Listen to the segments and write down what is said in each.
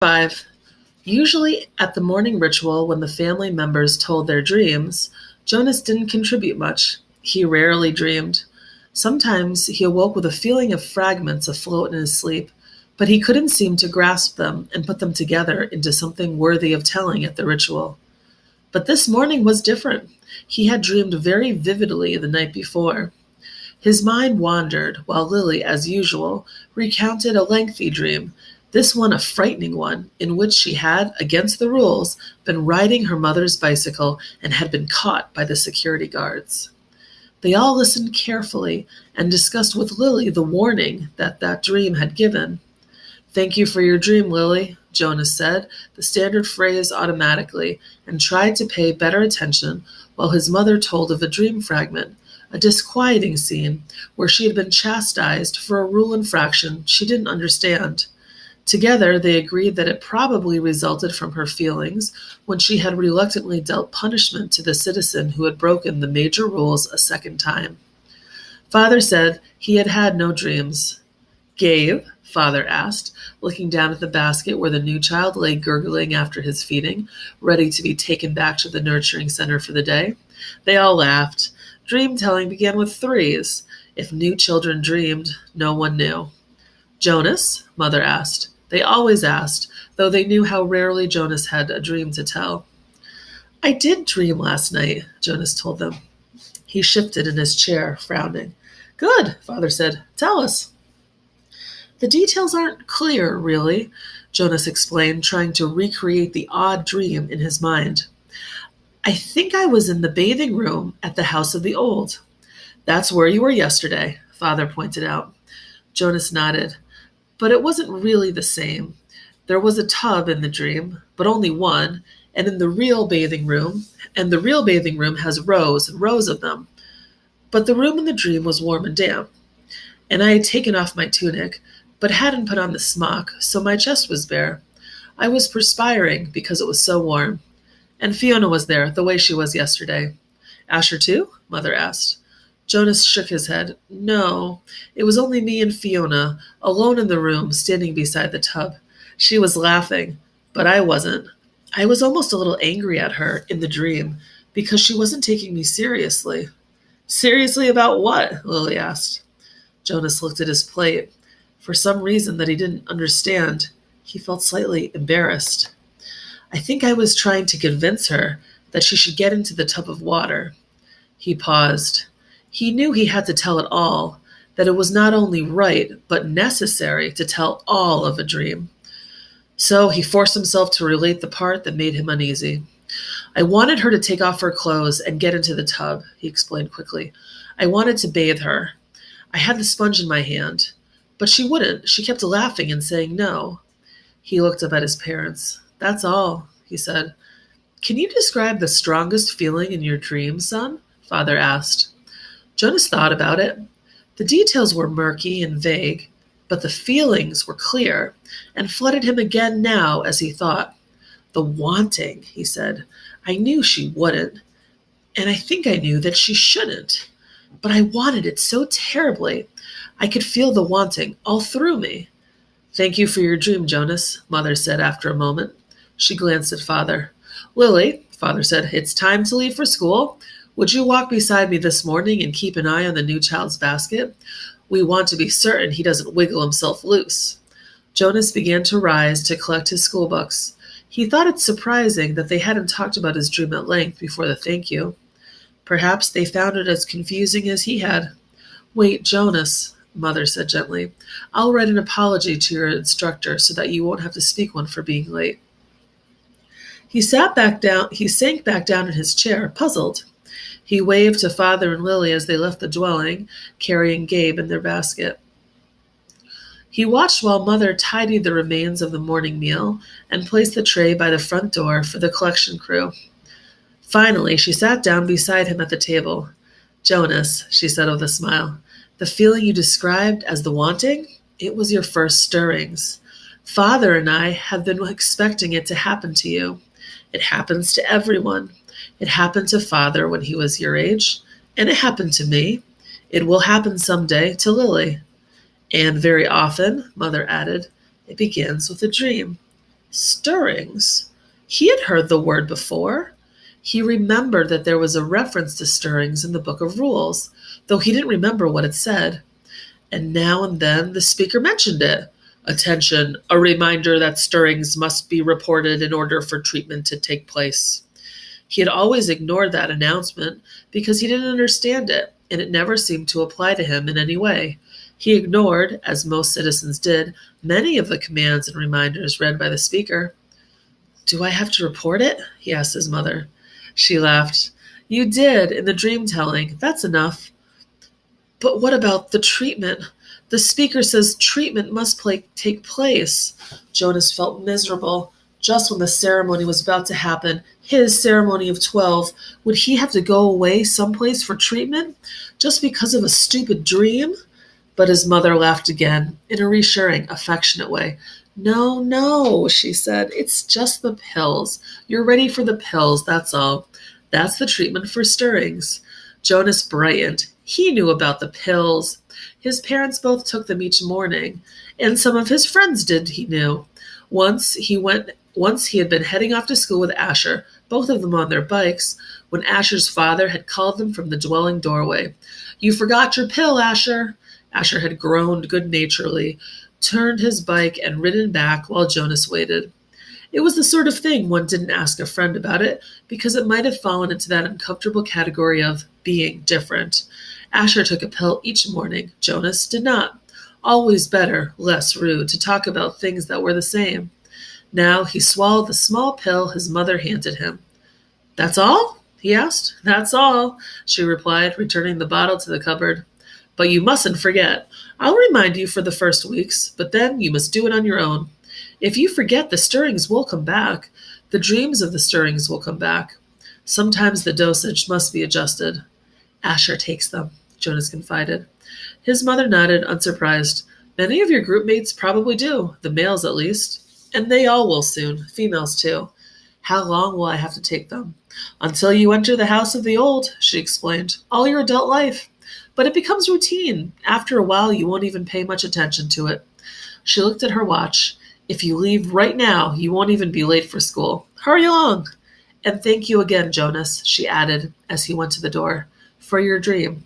5. Usually at the morning ritual when the family members told their dreams, Jonas didn't contribute much. He rarely dreamed. Sometimes he awoke with a feeling of fragments afloat in his sleep, but he couldn't seem to grasp them and put them together into something worthy of telling at the ritual. But this morning was different. He had dreamed very vividly the night before. His mind wandered while Lily, as usual, recounted a lengthy dream, this one a frightening one, in which she had, against the rules, been riding her mother's bicycle and had been caught by the security guards. They all listened carefully and discussed with Lily the warning that dream had given. "Thank you for your dream, Lily," Jonas said, the standard phrase automatically, and tried to pay better attention while his mother told of a dream fragment, a disquieting scene where she had been chastised for a rule infraction she didn't understand. Together, they agreed that it probably resulted from her feelings when she had reluctantly dealt punishment to the citizen who had broken the major rules a second time. Father said he had had no dreams. "Gabe?" Father asked, looking down at the basket where the new child lay gurgling after his feeding, ready to be taken back to the nurturing center for the day. They all laughed. Dream-telling began with threes. If new children dreamed, no one knew. "Jonas?" Mother asked. They always asked, though they knew how rarely Jonas had a dream to tell. "I did dream last night," Jonas told them. He shifted in his chair, frowning. "Good," Father said. "Tell us." "The details aren't clear, really," Jonas explained, trying to recreate the odd dream in his mind. "I think I was in the bathing room at the House of the Old." "That's where you were yesterday," Father pointed out. Jonas nodded. But it wasn't really the same. There was a tub in the dream, but only one, and the real bathing room has rows and rows of them. But the room in the dream was warm and damp, and I had taken off my tunic, but hadn't put on the smock, so my chest was bare. I was perspiring because it was so warm. And Fiona was there, the way she was yesterday. "Asher too?" Mother asked. Jonas shook his head. "No, it was only me and Fiona, alone in the room, standing beside the tub. She was laughing, but I wasn't. I was almost a little angry at her in the dream because she wasn't taking me seriously." "Seriously about what?" Lily asked. Jonas looked at his plate. For some reason that he didn't understand, he felt slightly embarrassed. "I think I was trying to convince her that she should get into the tub of water." He paused. He knew he had to tell it all, that it was not only right, but necessary to tell all of a dream. So he forced himself to relate the part that made him uneasy. "I wanted her to take off her clothes and get into the tub," he explained quickly. "I wanted to bathe her. I had the sponge in my hand. But she wouldn't. She kept laughing and saying no." He looked up at his parents. "That's all," he said. "Can you describe the strongest feeling in your dream, son?" Father asked. Jonas thought about it. The details were murky and vague, but the feelings were clear and flooded him again now as he thought. "The wanting," he said. "I knew she wouldn't, and I think I knew that she shouldn't. But I wanted it so terribly. I could feel the wanting all through me." "Thank you for your dream, Jonas," Mother said after a moment. She glanced at Father. "Lily," Father said, "it's time to leave for school. Would you walk beside me this morning and keep an eye on the new child's basket? We want to be certain he doesn't wiggle himself loose." Jonas began to rise to collect his school books. He thought it surprising that they hadn't talked about his dream at length before the thank you. Perhaps they found it as confusing as he had. "Wait, Jonas," Mother said gently. "I'll write an apology to your instructor so that you won't have to speak one for being late." He sank back down in his chair, puzzled. He waved to Father and Lily as they left the dwelling, carrying Gabe in their basket. He watched while Mother tidied the remains of the morning meal and placed the tray by the front door for the collection crew. Finally, she sat down beside him at the table. "Jonas," she said with a smile, "the feeling you described as the wanting, it was your first stirrings. Father and I have been expecting it to happen to you. It happens to everyone. It happened to Father when he was your age, and it happened to me. It will happen someday to Lily. And very often," Mother added, "it begins with a dream." Stirrings. He had heard the word before. He remembered that there was a reference to stirrings in the Book of Rules, though he didn't remember what it said. And now and then the speaker mentioned it. Attention, a reminder that stirrings must be reported in order for treatment to take place. He had always ignored that announcement because he didn't understand it, and it never seemed to apply to him in any way. He ignored, as most citizens did, many of the commands and reminders read by the speaker. Do I have to report it? He asked his mother. She laughed. You did, in the dream telling. That's enough. But what about the treatment? The speaker says treatment must take place. Jonas felt miserable. Just when the ceremony was about to happen, his ceremony of 12, would he have to go away someplace for treatment? Just because of a stupid dream? But his mother laughed again, in a reassuring, affectionate way. No, no, she said. It's just the pills. You're ready for the pills, that's all. That's the treatment for stirrings. Jonas brightened. He knew about the pills. His parents both took them each morning, and some of his friends did, he knew. Once he had been heading off to school with Asher, both of them on their bikes, when Asher's father had called them from the dwelling doorway. You forgot your pill, Asher. Asher had groaned good-naturedly, turned his bike, and ridden back while Jonas waited. It was the sort of thing one didn't ask a friend about it, because it might have fallen into that uncomfortable category of being different. Asher took a pill each morning. Jonas did not. Always better, less rude, to talk about things that were the same. Now he swallowed the small pill his mother handed him. That's all? He asked. That's all, she replied, returning the bottle to the cupboard. But you mustn't forget. I'll remind you for the first weeks, but then you must do it on your own. If you forget, the stirrings will come back. The dreams of the stirrings will come back. Sometimes the dosage must be adjusted. Asher takes them, Jonas confided. His mother nodded, unsurprised. Many of your group mates probably do, the males at least. And they all will soon, females too. How long will I have to take them? Until you enter the house of the old, she explained. All your adult life. But it becomes routine. After a while, you won't even pay much attention to it. She looked at her watch. If you leave right now, you won't even be late for school. Hurry along. And thank you again, Jonas, she added as he went to the door, for your dream.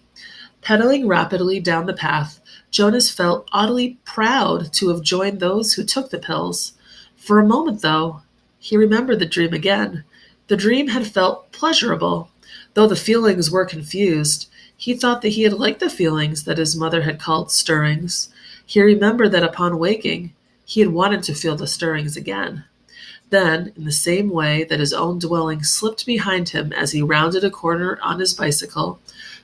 Pedaling rapidly down the path, Jonas felt oddly proud to have joined those who took the pills. For a moment, though, he remembered the dream again. The dream had felt pleasurable. Though the feelings were confused, he thought that he had liked the feelings that his mother had called stirrings. He remembered that upon waking, he had wanted to feel the stirrings again. Then, in the same way that his own dwelling slipped behind him as he rounded a corner on his bicycle,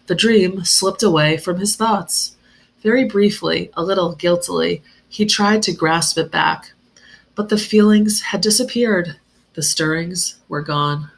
the dream slipped away from his thoughts. Very briefly, a little guiltily, he tried to grasp it back. But the feelings had disappeared. The stirrings were gone.